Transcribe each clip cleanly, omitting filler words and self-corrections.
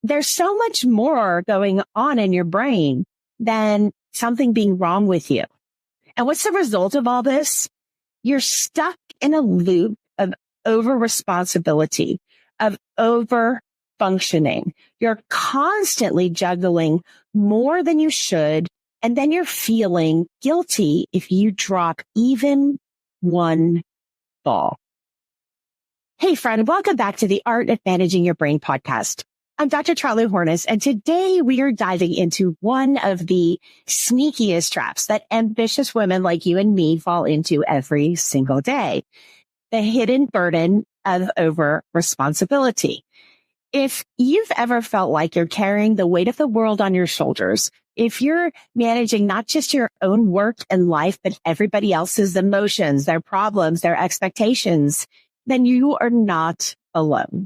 there's so much more going on in your brain than something being wrong with you. And what's the result of all this? You're stuck in a loop of over responsibility, of over functioning. You're constantly juggling more than you should. And then you're feeling guilty if you drop even one ball. Hey friend, welcome back to the Art of Managing Your Brain podcast. I'm Dr. Charlie Hornes, and today we are diving into one of the sneakiest traps that ambitious women like you and me fall into every single day, the hidden burden of over responsibility. If you've ever felt like you're carrying the weight of the world on your shoulders, if you're managing not just your own work and life, but everybody else's emotions, their problems, their expectations, then you are not alone.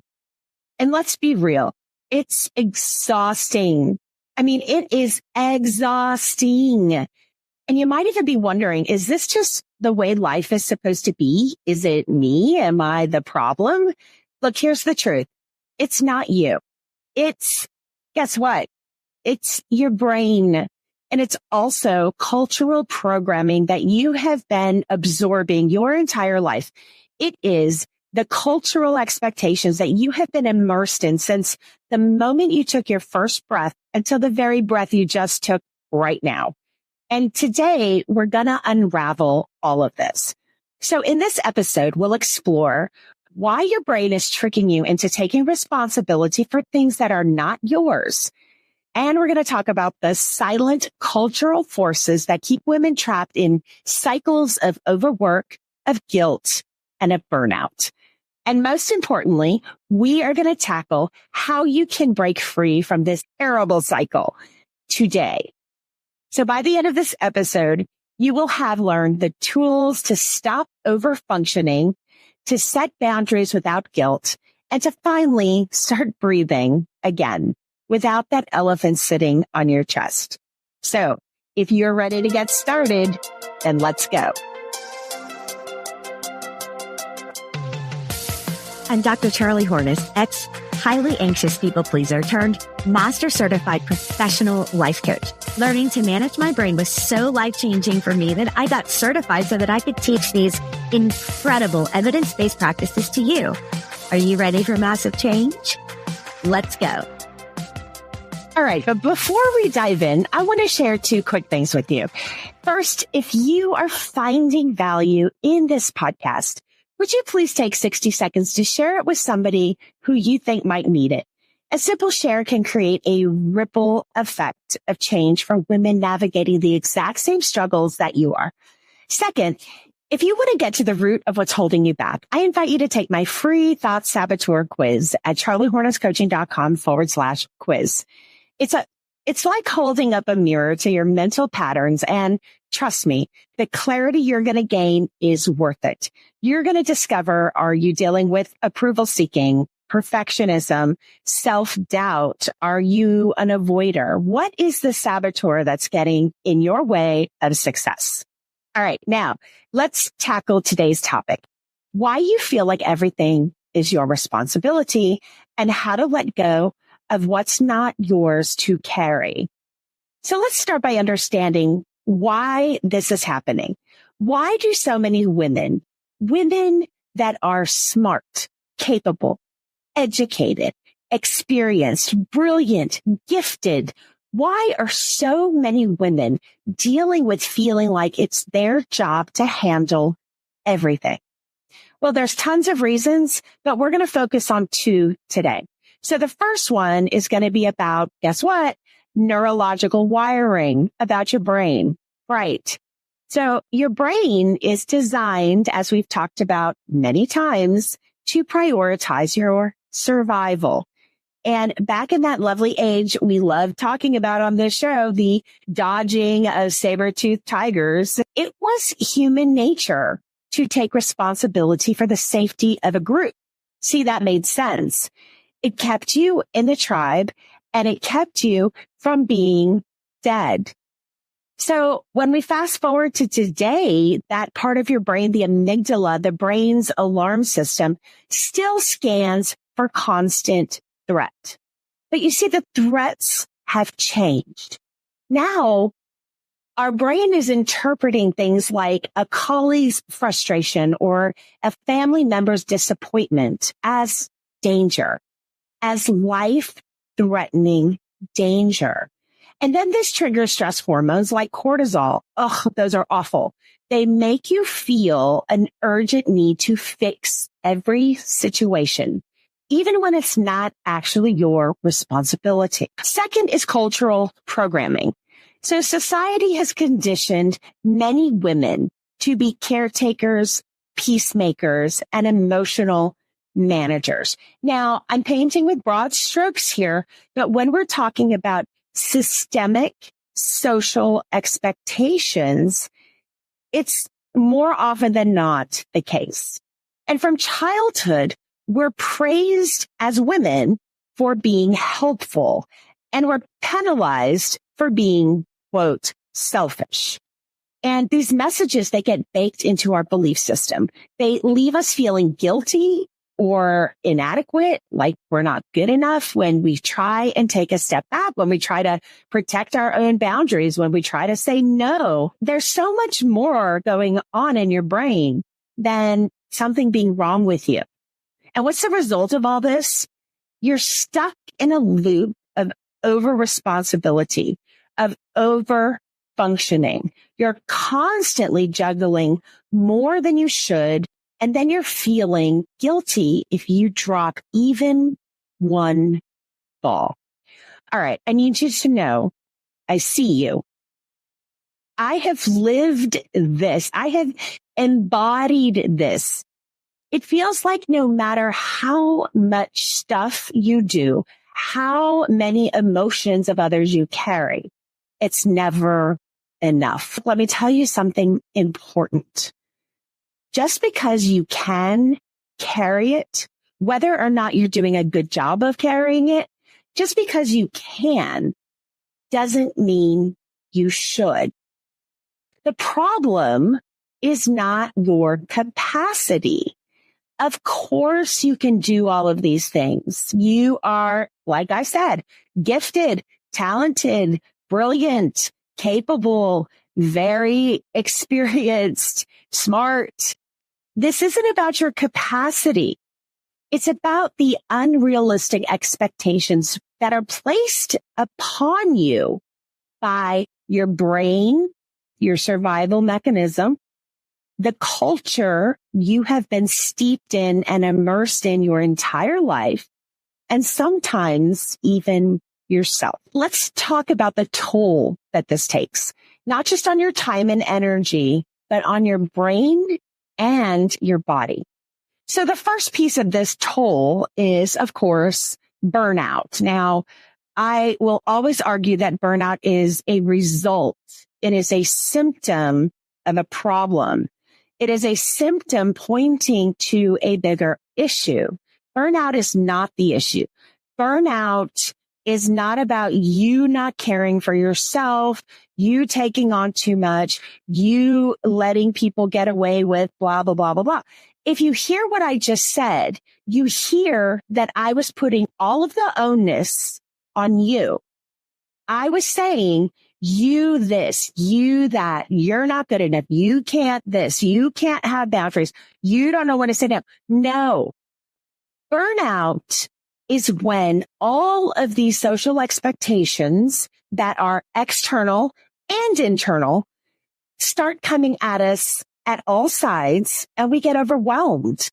And let's be real. It's exhausting. I mean, it is exhausting. And you might even be wondering, is this just the way life is supposed to be? Is it me? Am I the problem? Look, here's the truth. It's not you. Guess what? It's your brain. And it's also cultural programming that you have been absorbing your entire life. It is the cultural expectations that you have been immersed in since the moment you took your first breath until the very breath you just took right now. And today we're going to unravel all of this. So in this episode, we'll explore why your brain is tricking you into taking responsibility for things that are not yours. And we're going to talk about the silent cultural forces that keep women trapped in cycles of overwork, of guilt, and of burnout. And most importantly, we are going to tackle how you can break free from this terrible cycle today. So by the end of this episode, you will have learned the tools to stop overfunctioning, to set boundaries without guilt, and to finally start breathing again without that elephant sitting on your chest. So if you're ready to get started, then let's go. I'm Dr. Charlie Hornes, highly anxious people pleaser turned master certified professional life coach. Learning to manage my brain was so life-changing for me that I got certified so that I could teach these incredible evidence-based practices to you. Are you ready for massive change? Let's go. All right, but before we dive in, I want to share two quick things with you. First, if you are finding value in this podcast, would you please take 60 seconds to share it with somebody who you think might need it? A simple share can create a ripple effect of change for women navigating the exact same struggles that you are. Second, if you want to get to the root of what's holding you back, I invite you to take my free Thought Saboteur quiz at charliehornescoaching.com/quiz. It's like holding up a mirror to your mental patterns, and trust me, the clarity you're going to gain is worth it. You're going to discover, are you dealing with approval seeking, perfectionism, self-doubt? Are you an avoider? What is the saboteur that's getting in your way of success? All right, now let's tackle today's topic. Why you feel like everything is your responsibility and how to let go of what's not yours to carry. So let's start by understanding why this is happening. Why do so many women that are smart, capable, educated, experienced, brilliant, gifted, why are so many women dealing with feeling like it's their job to handle everything? Well, there's tons of reasons, but we're going to focus on two today. So the first one is going to be about, guess what? Neurological wiring, about your brain. Right. So your brain is designed, as we've talked about many times, to prioritize your survival. And back in that lovely age we love talking about on this show, the dodging of saber-toothed tigers, it was human nature to take responsibility for the safety of a group. See, that made sense. It kept you in the tribe and it kept you from being dead. So when we fast forward to today, that part of your brain, the amygdala, the brain's alarm system, still scans for constant threat. But you see, the threats have changed. Now, our brain is interpreting things like a colleague's frustration or a family member's disappointment as danger, as life-threatening danger. And then this triggers stress hormones like cortisol. Oh, those are awful. They make you feel an urgent need to fix every situation, even when it's not actually your responsibility. Second is cultural programming. So society has conditioned many women to be caretakers, peacemakers, and emotional managers. Now, I'm painting with broad strokes here, but when we're talking about systemic social expectations, it's more often than not the case. And from childhood, we're praised as women for being helpful, and we're penalized for being, quote, selfish. And these messages, they get baked into our belief system. They leave us feeling guilty or inadequate, like we're not good enough when we try and take a step back, when we try to protect our own boundaries, when we try to say no. There's so much more going on in your brain than something being wrong with you. And what's the result of all this? You're stuck in a loop of over responsibility, of over functioning. You're constantly juggling more than you should. And then you're feeling guilty if you drop even one ball. All right. I need you to know, I see you. I have lived this. I have embodied this. It feels like no matter how much stuff you do, how many emotions of others you carry, it's never enough. Let me tell you something important. Just because you can carry it, whether or not you're doing a good job of carrying it, just because you can doesn't mean you should. The problem is not your capacity. Of course, you can do all of these things. You are, like I said, gifted, talented, brilliant, capable, very experienced, smart. This isn't about your capacity. It's about the unrealistic expectations that are placed upon you by your brain, your survival mechanism, the culture you have been steeped in and immersed in your entire life, and sometimes even yourself. Let's talk about the toll that this takes, not just on your time and energy, but on your brain and your body. So the first piece of this toll is, of course, burnout. Now, I will always argue that burnout is a result. It is a symptom of a problem. It is a symptom pointing to a bigger issue. Burnout is not the issue. Burnout is not about you not caring for yourself, you taking on too much, you letting people get away with blah, blah, blah, blah, blah. If you hear what I just said, you hear that I was putting all of the onus on you. I was saying, you this, you that, you're not good enough, you can't this, you can't have boundaries, you don't know when to sit down. No. Burnout is when all of these social expectations that are external and internal start coming at us at all sides, and we get overwhelmed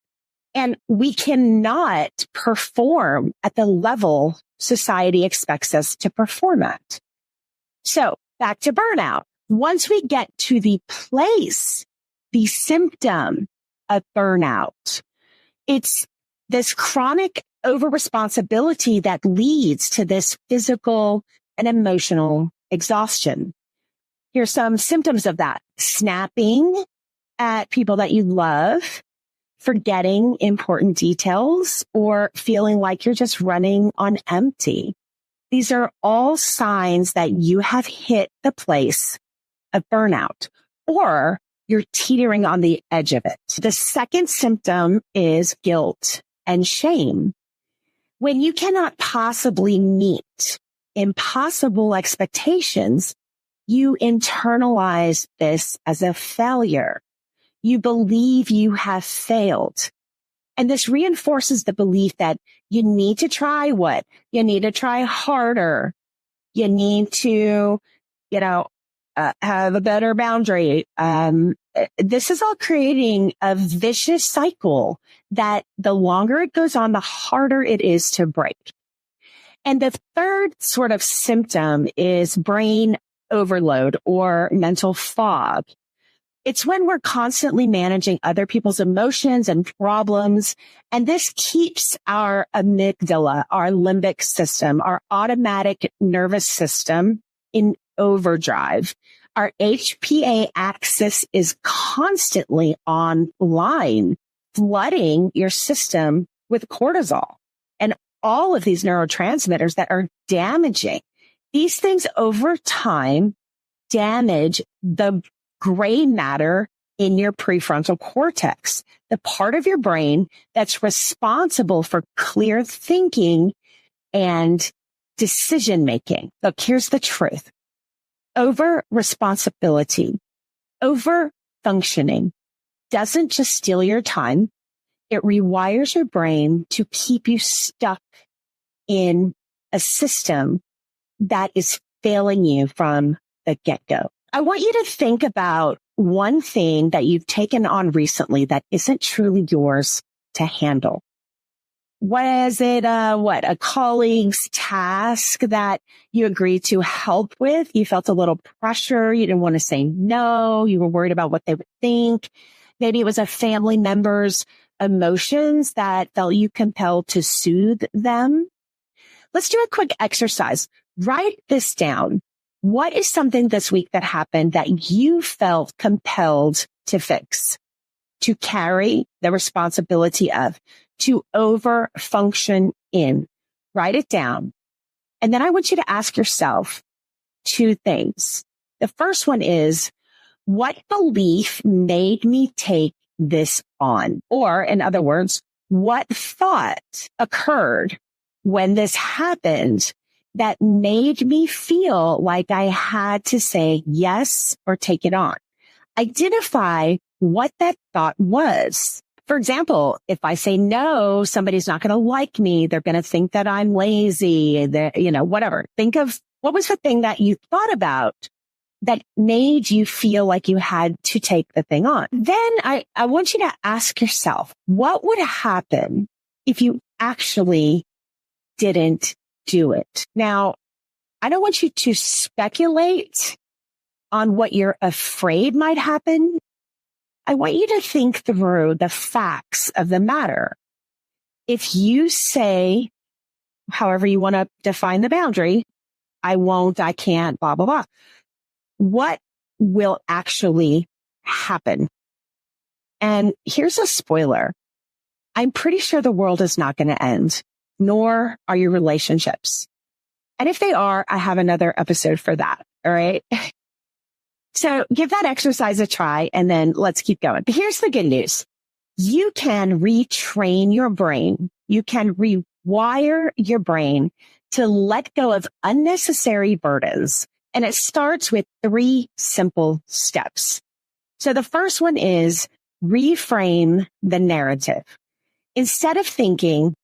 and we cannot perform at the level society expects us to perform at. So back to burnout. Once we get to the place, the symptom of burnout, it's this chronic over-responsibility that leads to this physical and emotional exhaustion. Here's some symptoms of that. Snapping at people that you love, forgetting important details, or feeling like you're just running on empty. These are all signs that you have hit the place of burnout, or you're teetering on the edge of it. The second symptom is guilt and shame. When you cannot possibly meet impossible expectations, you internalize this as a failure. You believe you have failed. And this reinforces the belief that you need to try what? You need to try harder. You need to, have a better boundary. This is all creating a vicious cycle that the longer it goes on, the harder it is to break. And the third sort of symptom is brain overload or mental fog. It's when we're constantly managing other people's emotions and problems. And this keeps our amygdala, our limbic system, our automatic nervous system in overdrive. Our HPA axis is constantly online, flooding your system with cortisol and all of these neurotransmitters that are damaging. These things over time damage the gray matter in your prefrontal cortex, the part of your brain that's responsible for clear thinking and decision making. Look, here's the truth. Over responsibility, over functioning doesn't just steal your time. It rewires your brain to keep you stuck in a system that is failing you from the get-go. I want you to think about one thing that you've taken on recently that isn't truly yours to handle. Was it a colleague's task that you agreed to help with? You felt a little pressure. You didn't want to say no. You were worried about what they would think. Maybe it was a family member's emotions that felt you compelled to soothe them. Let's do a quick exercise. Write this down. What is something this week that happened that you felt compelled to fix, to carry the responsibility of, to overfunction in? Write it down. And then I want you to ask yourself two things. The first one is, what belief made me take this on? Or in other words, what thought occurred when this happened that made me feel like I had to say yes or take it on? Identify what that thought was. For example, if I say no, somebody's not going to like me. They're going to think that I'm lazy, whatever. Think of what was the thing that you thought about that made you feel like you had to take the thing on. Then I want you to ask yourself, what would happen if you actually didn't do it? Now, I don't want you to speculate on what you're afraid might happen. I want you to think through the facts of the matter. If you say, however you want to define the boundary, I won't, I can't, blah, blah, blah. What will actually happen? And here's a spoiler. I'm pretty sure the world is not going to end, nor are your relationships. And if they are, I have another episode for that. All right. So give that exercise a try and then let's keep going. Here's the good news. You can retrain your brain. You can rewire your brain to let go of unnecessary burdens. And it starts with 3 simple steps. So the first one is reframe the narrative. Instead of thinking,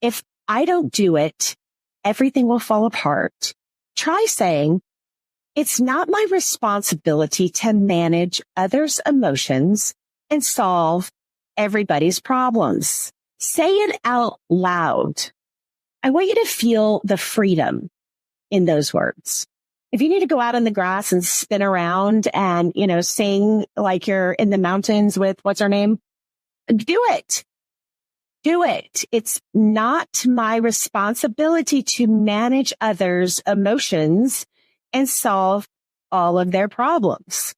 if I don't do it, everything will fall apart, try saying, it's not my responsibility to manage others' emotions and solve everybody's problems. Say it out loud. I want you to feel the freedom in those words. If you need to go out in the grass and spin around and, sing like you're in the mountains with what's her name, do it. Do it. It's not my responsibility to manage others' emotions and solve all of their problems.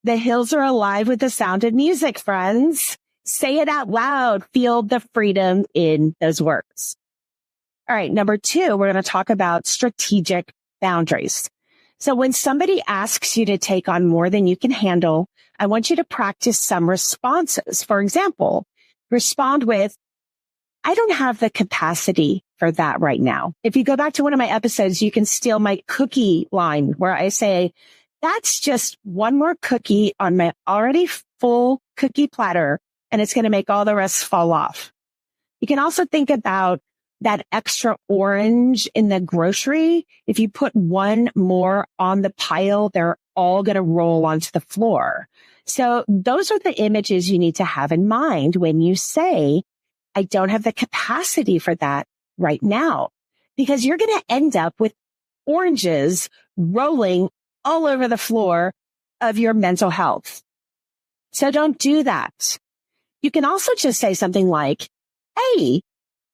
The hills are alive with the sound of music, friends. Say it out loud. Feel the freedom in those words. All right. Number 2, we're going to talk about strategic boundaries. So when somebody asks you to take on more than you can handle, I want you to practice some responses. For example, respond with, I don't have the capacity for that right now. If you go back to one of my episodes, you can steal my cookie line where I say, that's just one more cookie on my already full cookie platter, and it's going to make all the rest fall off. You can also think about that extra orange in the grocery. If you put one more on the pile, they're all going to roll onto the floor. So those are the images you need to have in mind when you say, I don't have the capacity for that right now, because you're going to end up with oranges rolling all over the floor of your mental health. So don't do that. You can also just say something like, hey,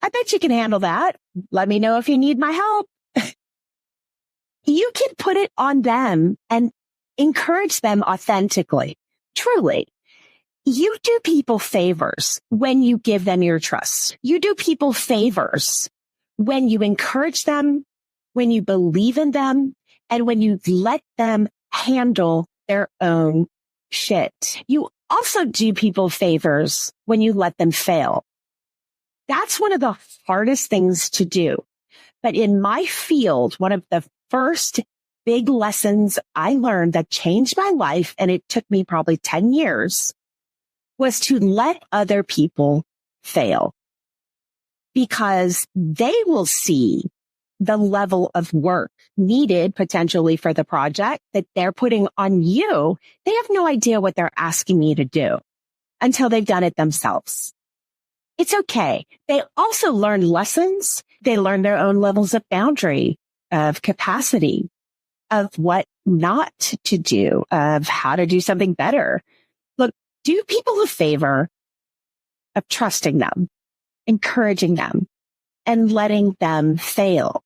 I bet you can handle that. Let me know if you need my help. You can put it on them and encourage them authentically. Truly. You do people favors when you give them your trust. You do people favors when you encourage them, when you believe in them, and when you let them handle their own shit. You also do people favors when you let them fail. That's one of the hardest things to do. But in my field, one of the first big lessons I learned that changed my life, and it took me probably 10 years, was to let other people fail, because they will see the level of work needed potentially for the project that they're putting on you. They have no idea what they're asking you to do until they've done it themselves. It's okay. They also learn lessons. They learn their own levels of boundary, of capacity, of what not to do, of how to do something better. Look, do people a favor of trusting them, encouraging them, and letting them fail.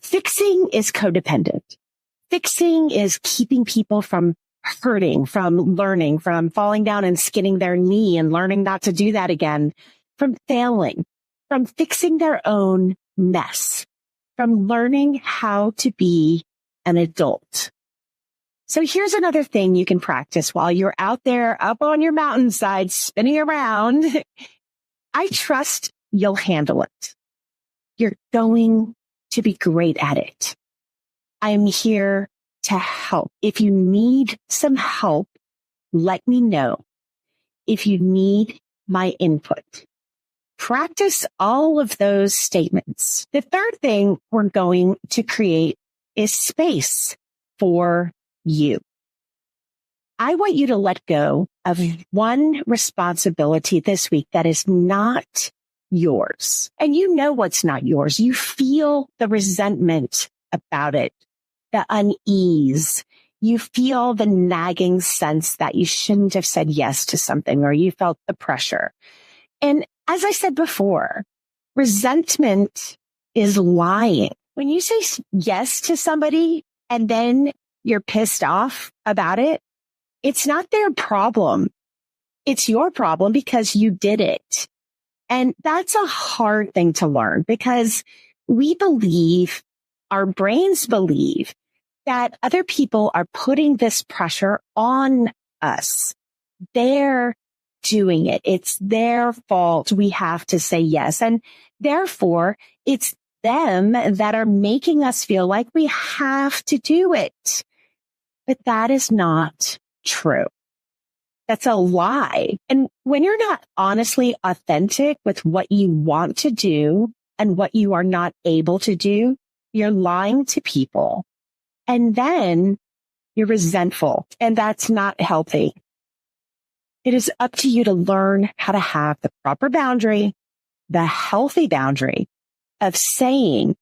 Fixing is codependent. Fixing is keeping people from hurting, from learning, from falling down and skinning their knee and learning not to do that again, from failing, from fixing their own mess, from learning how to be an adult. So here's another thing you can practice while you're out there up on your mountainside spinning around. I trust you'll handle it. You're going to be great at it. I'm here to help. If you need some help, let me know. If you need my input, practice all of those statements. The third thing we're going to create is space for you. I want you to let go of one responsibility this week that is not yours. And you know what's not yours. You feel the resentment about it, the unease. You feel the nagging sense that you shouldn't have said yes to something, or you felt the pressure. And as I said before, resentment is lying. When you say yes to somebody and then you're pissed off about it, it's not their problem. It's your problem because you did it. And that's a hard thing to learn, because we believe, our brains believe, that other people are putting this pressure on us. They're doing it. It's their fault. We have to say yes. And therefore, it's them that are making us feel like we have to do it. But that is not true. That's a lie. And when you're not honestly authentic with what you want to do and what you are not able to do, you're lying to people. And then you're resentful, and that's not healthy. It is up to you to learn how to have the proper boundary, the healthy boundary of saying,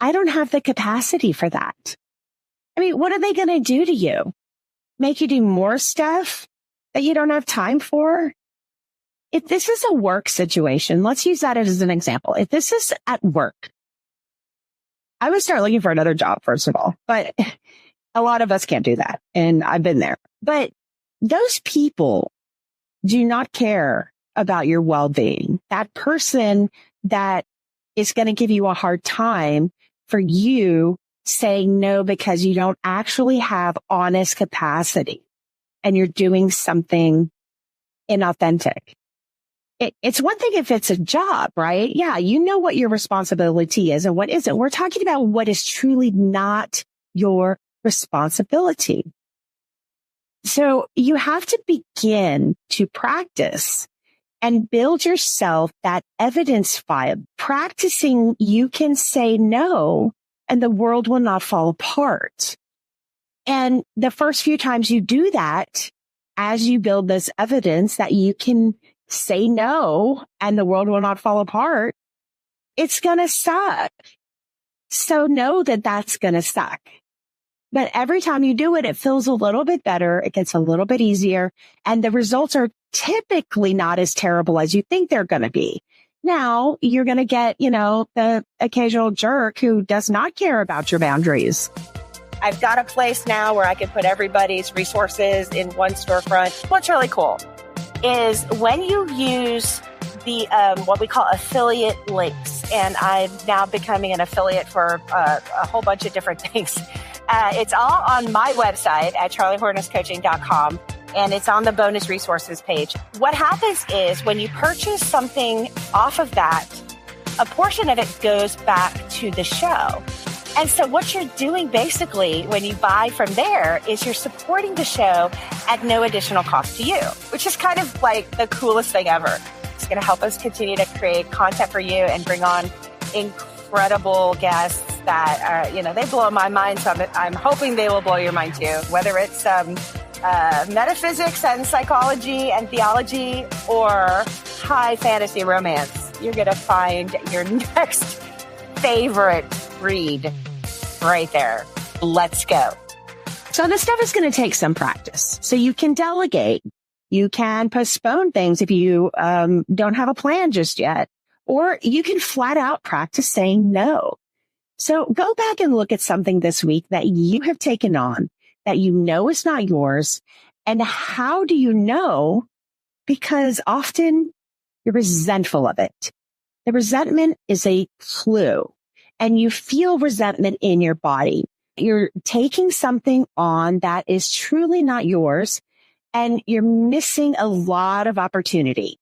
I don't have the capacity for that. I mean, what are they going to do to you? Make you do more stuff that you don't have time for? If this is a work situation, let's use that as an example. If this is at work, I would start looking for another job, first of all, but a lot of us can't do that. And I've been there. But those people do not care about your well-being. That person that is going to give you a hard time for you saying no because you don't actually have honest capacity and you're doing something inauthentic. It's one thing if it's a job, right? Yeah, you know what your responsibility is and what isn't. We're talking about what is truly not your responsibility. So you have to begin to practice and build yourself that evidence file. Practicing, you can say no and the world will not fall apart. And the first few times you do that, as you build this evidence that you can say no and the world will not fall apart, it's going to suck. So know that that's going to suck. But every time you do it, it feels a little bit better. It gets a little bit easier. And the results are typically not as terrible as you think they're going to be. Now you're going to get, the occasional jerk who does not care about your boundaries. I've got a place now where I can put everybody's resources in one storefront. What's really cool is when you use the what we call affiliate links, and I'm now becoming an affiliate for a whole bunch of different things. It's all on my website at charliehornesscoaching.com, and it's on the bonus resources page. What happens is when you purchase something off of that, a portion of it goes back to the show. And so what you're doing basically when you buy from there is you're supporting the show at no additional cost to you, which is kind of like the coolest thing ever. It's going to help us continue to create content for you and bring on incredible guests that are, they blow my mind. So I'm hoping they will blow your mind too, whether it's metaphysics and psychology and theology or high fantasy romance. You're going to find your next favorite read right there. Let's go. So this stuff is going to take some practice. So you can delegate. You can postpone things if you don't have a plan just yet, or you can flat out practice saying no. So go back and look at something this week that you have taken on that you know is not yours. And how do you know? Because often you're resentful of it. The resentment is a clue, and you feel resentment in your body. You're taking something on that is truly not yours, and you're missing a lot of opportunity.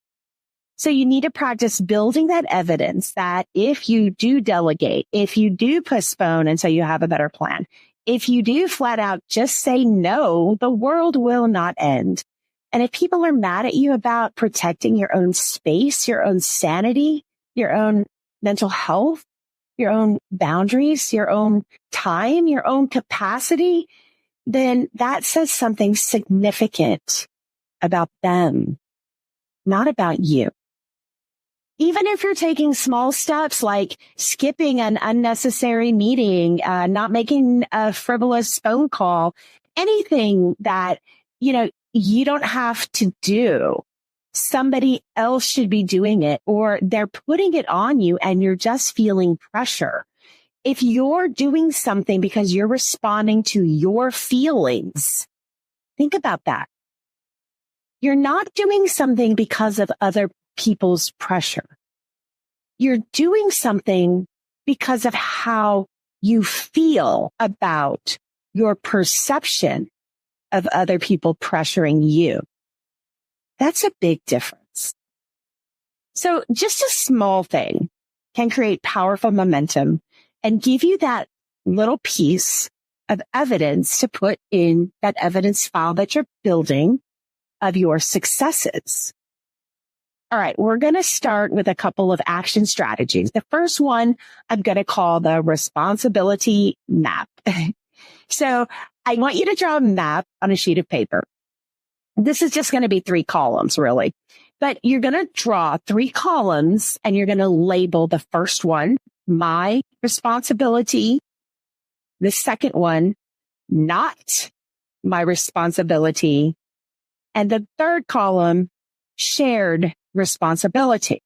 So you need to practice building that evidence that if you do delegate, if you do postpone until you have a better plan, if you do flat out just say no, the world will not end. And if people are mad at you about protecting your own space, your own sanity, your own mental health, your own boundaries, your own time, your own capacity, then that says something significant about them, not about you. Even if you're taking small steps like skipping an unnecessary meeting, not making a frivolous phone call, anything that, you don't have to do. Somebody else should be doing it, or they're putting it on you and you're just feeling pressure. If you're doing something because you're responding to your feelings, think about that. You're not doing something because of other people's pressure. You're doing something because of how you feel about your perception of other people pressuring you. That's a big difference. So just a small thing can create powerful momentum and give you that little piece of evidence to put in that evidence file that you're building of your successes. All right, we're going to start with a couple of action strategies. The first one I'm going to call the responsibility map. So I want you to draw a map on a sheet of paper. This is just going to be 3 columns, really. But you're going to draw 3 columns and you're going to label the first one, my responsibility. The second one, not my responsibility. And the third column, shared responsibility.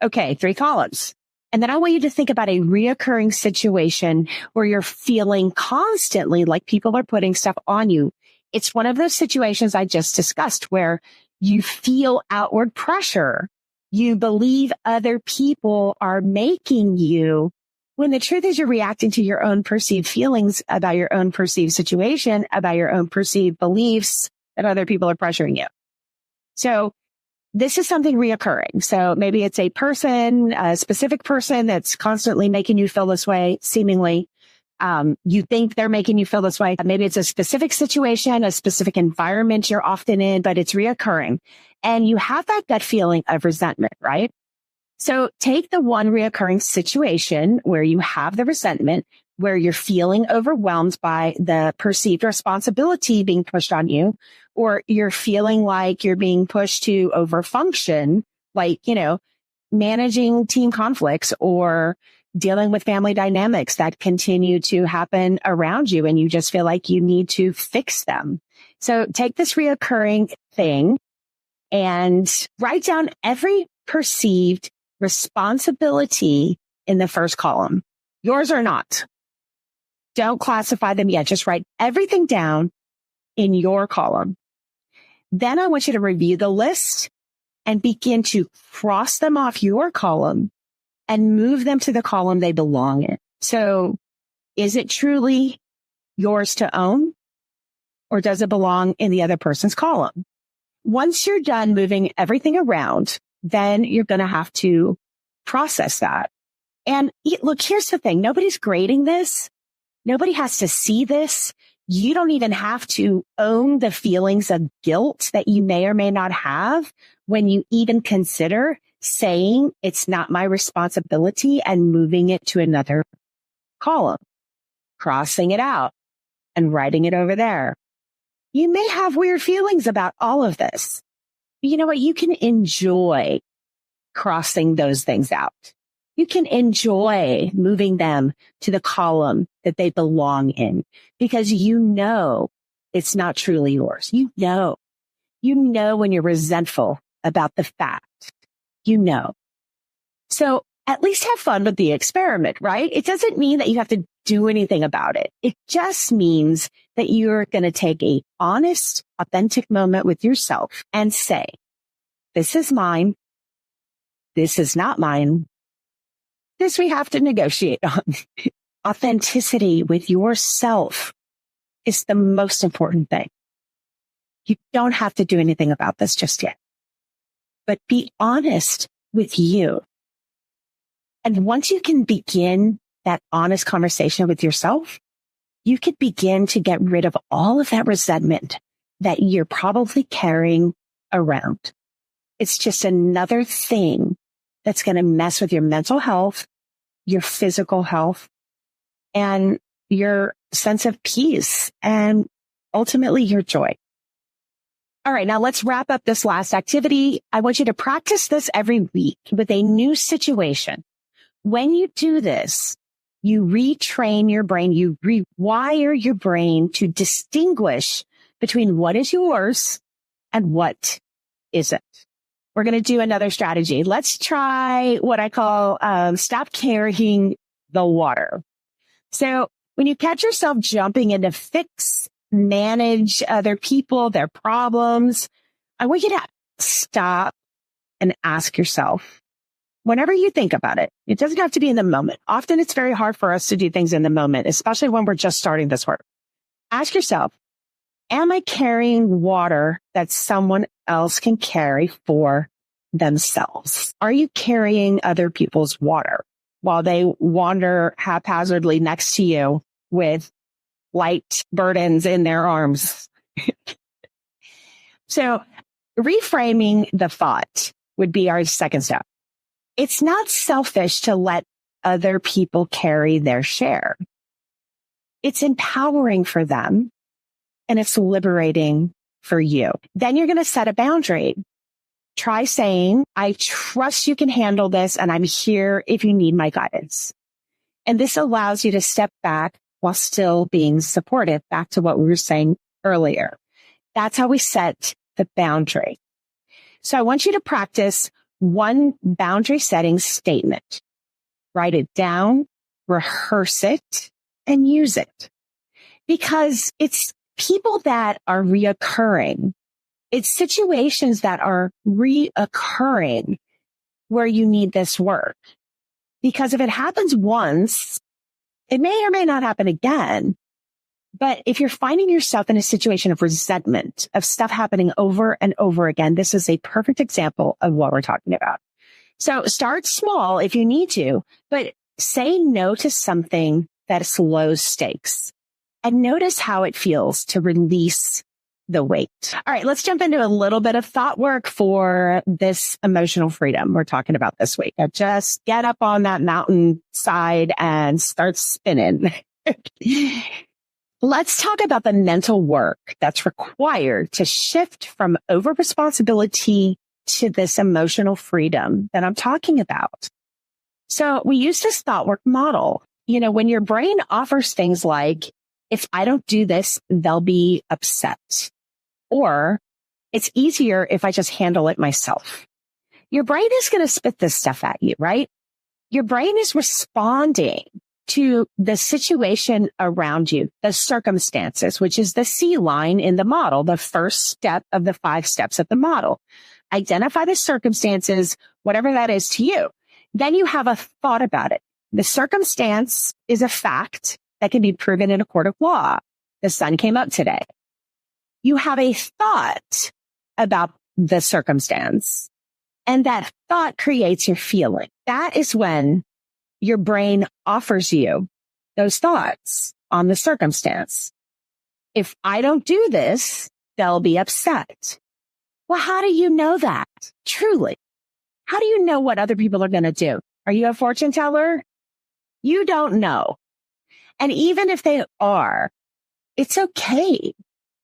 Okay, 3 columns. And then I want you to think about a reoccurring situation where you're feeling constantly like people are putting stuff on you. It's one of those situations I just discussed where you feel outward pressure. You believe other people are making you, when the truth is you're reacting to your own perceived feelings about your own perceived situation, about your own perceived beliefs that other people are pressuring you. So this is something reoccurring. So maybe it's a person, a specific person that's constantly making you feel this way, seemingly. You think they're making you feel this way. Maybe it's a specific situation, a specific environment you're often in, but it's reoccurring. And you have that gut feeling of resentment, right? So take the one reoccurring situation where you have the resentment, where you're feeling overwhelmed by the perceived responsibility being pushed on you, or you're feeling like you're being pushed to overfunction, like, managing team conflicts or dealing with family dynamics that continue to happen around you. And you just feel like you need to fix them. So take this reoccurring thing and write down every perceived responsibility in the first column, yours or not. Don't classify them yet. Just write everything down in your column. Then I want you to review the list and begin to cross them off your column and move them to the column they belong in. So is it truly yours to own, or does it belong in the other person's column? Once you're done moving everything around, then you're going to have to process that. And look, here's the thing. Nobody's grading this. Nobody has to see this. You don't even have to own the feelings of guilt that you may or may not have when you even consider saying it's not my responsibility and moving it to another column, crossing it out and writing it over there. You may have weird feelings about all of this. But you know what? You can enjoy crossing those things out. You can enjoy moving them to the column that they belong in because it's not truly yours. You know when you're resentful about the fact, So at least have fun with the experiment, right? It doesn't mean that you have to do anything about it. It just means that you're going to take a honest, authentic moment with yourself and say, this is mine. This is not mine. This we have to negotiate on. Authenticity with yourself is the most important thing. You don't have to do anything about this just yet, but be honest with you. And once you can begin that honest conversation with yourself, you could begin to get rid of all of that resentment that you're probably carrying around. It's just another thing that's going to mess with your mental health, your physical health, and your sense of peace, and ultimately your joy. All right, now let's wrap up this last activity. I want you to practice this every week with a new situation. When you do this, you retrain your brain, you rewire your brain to distinguish between what is yours and what isn't. We're going to do another strategy. Let's try what I call stop carrying the water. So when you catch yourself jumping in to fix, manage other people, their problems, I want you to stop and ask yourself, whenever you think about it, it doesn't have to be in the moment. Often it's very hard for us to do things in the moment, especially when we're just starting this work. Ask yourself, am I carrying water that someone else can carry for themselves? Are you carrying other people's water while they wander haphazardly next to you with light burdens in their arms? So reframing the thought would be our second step. It's not selfish to let other people carry their share. It's empowering for them and it's liberating for you. Then you're going to set a boundary. Try saying, I trust you can handle this and I'm here if you need my guidance. And this allows you to step back while still being supportive, back to what we were saying earlier. That's how we set the boundary. So I want you to practice one boundary setting statement. Write it down, rehearse it, and use it. Because it's people that are reoccurring. It's situations that are reoccurring where you need this work. Because if it happens once, it may or may not happen again. But if you're finding yourself in a situation of resentment, of stuff happening over and over again, this is a perfect example of what we're talking about. So start small if you need to, but say no to something that is low stakes and notice how it feels to release the weight. All right, let's jump into a little bit of thought work for this emotional freedom we're talking about this week. Now just get up on that mountain side and start spinning. Let's talk about the mental work that's required to shift from over responsibility to this emotional freedom that I'm talking about. So we use this thought work model. When your brain offers things like, if I don't do this, they'll be upset. Or it's easier if I just handle it myself. Your brain is going to spit this stuff at you, right? Your brain is responding to the situation around you, the circumstances, which is the C line in the model, the first step of the 5 steps of the model. Identify the circumstances, whatever that is to you. Then you have a thought about it. The circumstance is a fact that can be proven in a court of law. The sun came up today. You have a thought about the circumstance, and that thought creates your feeling. That is when your brain offers you those thoughts on the circumstance. If I don't do this, they'll be upset. Well, how do you know that? Truly, how do you know what other people are going to do? Are you a fortune teller? You don't know. And even if they are, it's okay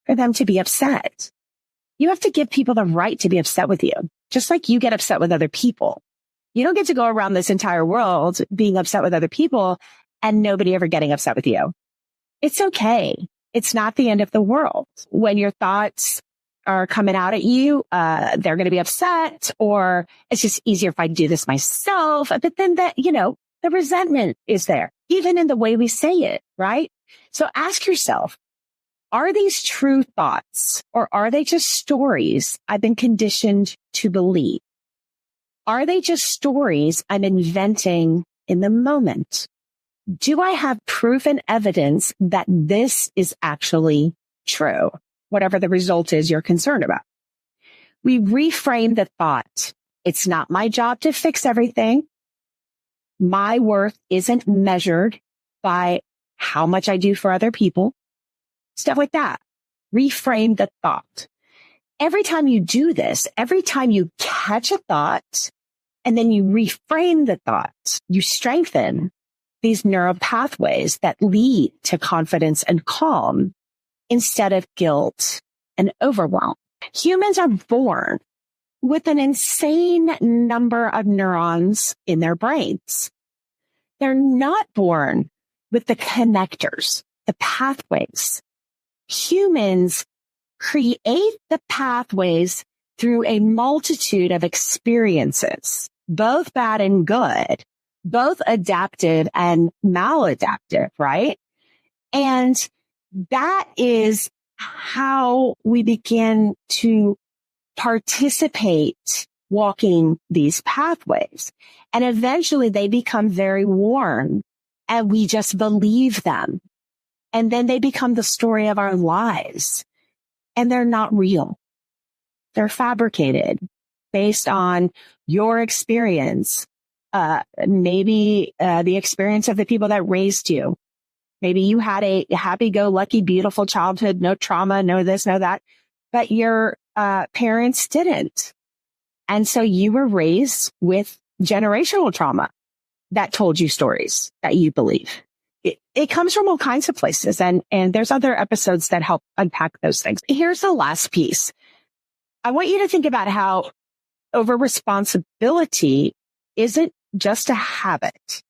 for them to be upset. You have to give people the right to be upset with you, just like you get upset with other people. You don't get to go around this entire world being upset with other people and nobody ever getting upset with you. It's okay. It's not the end of the world. When your thoughts are coming out at you, they're going to be upset, or it's just easier if I do this myself. But then the resentment is there, even in the way we say it, right? So ask yourself, are these true thoughts, or are they just stories I've been conditioned to believe? Are they just stories I'm inventing in the moment? Do I have proof and evidence that this is actually true? Whatever the result is you're concerned about. We reframe the thought. It's not my job to fix everything. My worth isn't measured by how much I do for other people. Stuff like that. Reframe the thought. Every time you do this, every time you catch a thought and then you reframe the thought, you strengthen these neural pathways that lead to confidence and calm instead of guilt and overwhelm. Humans are born with an insane number of neurons in their brains. They're not born with the connectors, the pathways. Humans create the pathways through a multitude of experiences, both bad and good, both adaptive and maladaptive, right? And that is how we begin to participate walking these pathways. And eventually they become very worn and we just believe them. And then they become the story of our lives. And they're not real. They're fabricated based on your experience, maybe the experience of the people that raised you. Maybe you had a happy-go-lucky, beautiful childhood, no trauma, no this, no that, but your parents didn't. And so you were raised with generational trauma that told you stories that you believe. It comes from all kinds of places, and there's other episodes that help unpack those things. Here's the last piece. I want you to think about how over-responsibility isn't just a habit.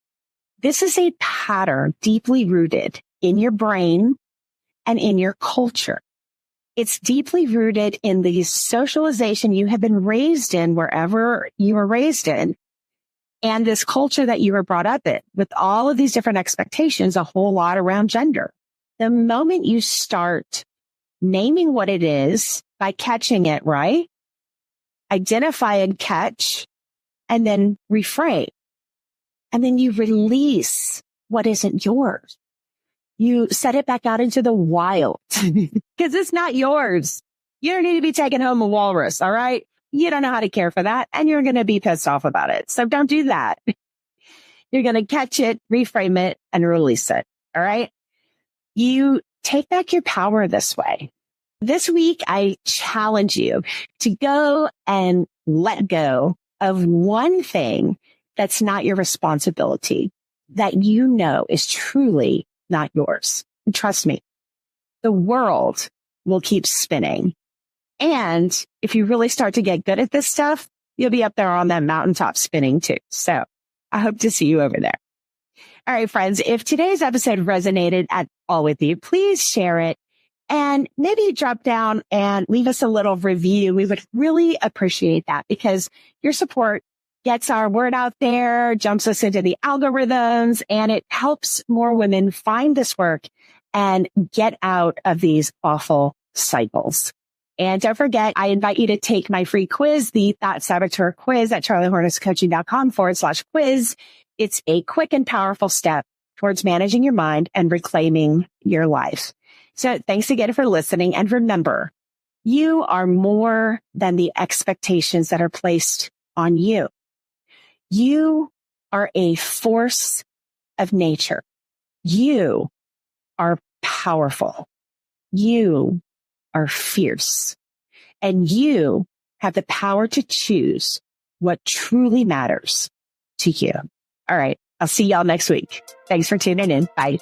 This is a pattern deeply rooted in your brain and in your culture. It's deeply rooted in the socialization you have been raised in wherever you were raised in, and this culture that you were brought up in with all of these different expectations, a whole lot around gender. The moment you start naming what it is by catching it, right? Identify and catch, and then reframe. And then you release what isn't yours. you set it back out into the wild because it's not yours. You don't need to be taking home a walrus. All right. You don't know how to care for that. And you're going to be pissed off about it. So don't do that. You're going to catch it, reframe it, and release it. All right. You take back your power this way. This week, I challenge you to go and let go of one thing that's not your responsibility, that you know is truly not yours. And trust me, the world will keep spinning. And if you really start to get good at this stuff, you'll be up there on that mountaintop spinning too. So I hope to see you over there. All right, friends, if today's episode resonated at all with you, please share it and maybe drop down and leave us a little review. We would really appreciate that because your support gets our word out there, jumps us into the algorithms, and it helps more women find this work and get out of these awful cycles. And don't forget, I invite you to take my free quiz, the Thought Saboteur quiz at charliehornetscoaching.com/quiz. It's a quick and powerful step towards managing your mind and reclaiming your life. So thanks again for listening. And remember, you are more than the expectations that are placed on you. You are a force of nature. You are powerful. You are fierce. And you have the power to choose what truly matters to you. All right. I'll see y'all next week. Thanks for tuning in. Bye.